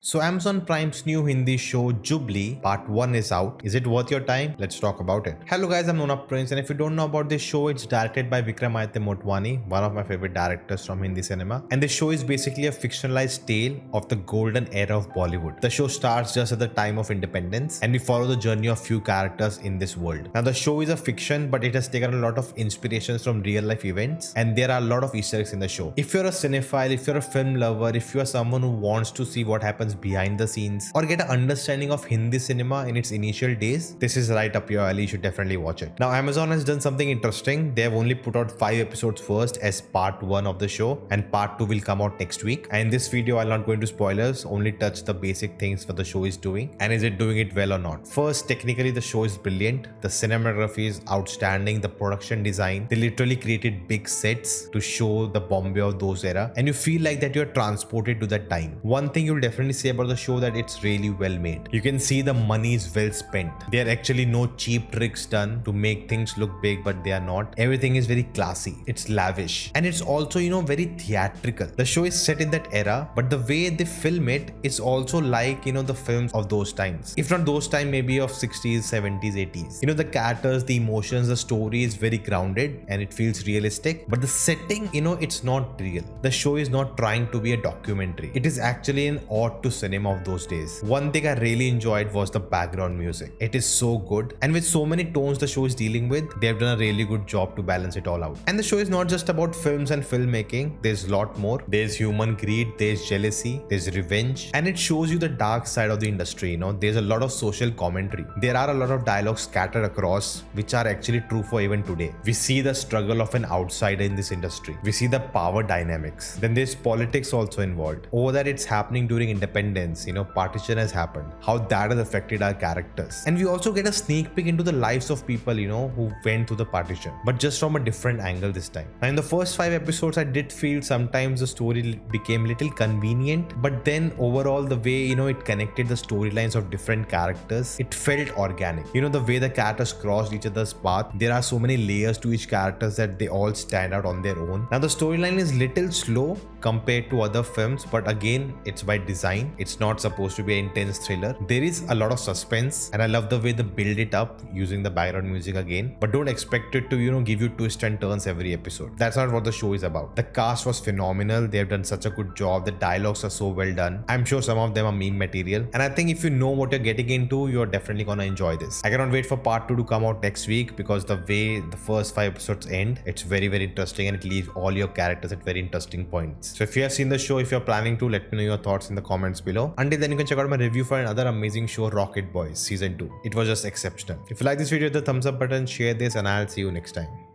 So Amazon Prime's new Hindi show Jubilee Part 1 is out. Is it worth your time? Let's talk about it. Hello guys, I'm Nona Prince, and if you don't know about this show, it's directed by Vikramaditya Motwani, one of my favorite directors from Hindi cinema. And this show is basically a fictionalized tale of the golden era of Bollywood. The show starts just at the time of independence, and we follow the journey of few characters in this world. Now the show is a fiction, but it has taken a lot of inspirations from real life events, and there are a lot of Easter eggs in the show. If you're a cinephile, if you're a film lover, if you are someone who wants to see what happens behind the scenes or get an understanding of Hindi cinema in its initial days, this is right up your alley. You should definitely watch it. Now Amazon has done something interesting. They have only put out 5 episodes first as part 1 of the show, and part 2 will come out next week. And in this video I'll not go into spoilers, only touch the basic things what the show is doing and is it doing it well or not. First, technically the show is brilliant. The cinematography is outstanding. The production design, they literally created big sets to show the Bombay of those era, and you feel like that you're transported to that time. One thing you'll definitely say about the show that it's really well made. You can see the money is well spent. There are actually no cheap tricks done to make things look big, but they are not. Everything is very classy. It's lavish, and it's also very theatrical. The show is set in that era, but the way they film it is also like the films of those times. If not those time, maybe of 60s, 70s, 80s. The characters, the emotions, the story is very grounded and it feels realistic. But the setting, it's not real. The show is not trying to be a documentary. It is actually an ode to cinema of those days. One thing I really enjoyed was the background music. It is so good, and with so many tones the show is dealing with, they have done a really good job to balance it all out. And the show is not just about films and filmmaking. There's a lot more. There's human greed, there's jealousy, there's revenge, and it shows you the dark side of the industry. There's a lot of social commentary. There are a lot of dialogues scattered across which are actually true for even today. We see the struggle of an outsider in this industry. We see the power dynamics. Then there's politics also involved. Over that, it's happening during independence. Partition has happened. How that has affected our characters. And we also get a sneak peek into the lives of people, who went through the partition, but just from a different angle this time. Now, in the first 5 episodes, I did feel sometimes the story became little convenient, but then overall the way, it connected the storylines of different characters, it felt organic. The way the characters crossed each other's path, there are so many layers to each characters that they all stand out on their own. Now, the storyline is little slow compared to other films, but again, it's by design. It's not supposed to be an intense thriller. There is a lot of suspense, and I love the way they build it up using the background music again, but don't expect it to give you twists and turns every episode. That's not what the show is about. The cast was phenomenal. They have done such a good job. The dialogues are so well done. I'm sure some of them are meme material, and I think if you know what you're getting into, you're definitely gonna enjoy this. I cannot wait for part 2 to come out next week, because the way the first 5 episodes end, it's very, very interesting, and it leaves all your characters at very interesting points. So if you have seen the show, if you're planning to, let me know your thoughts in the comments below. Until then, you can check out my review for another amazing show, Rocket Boys Season 2. It was just exceptional. If you like this video, hit the thumbs up button, share this, and I'll see you next time.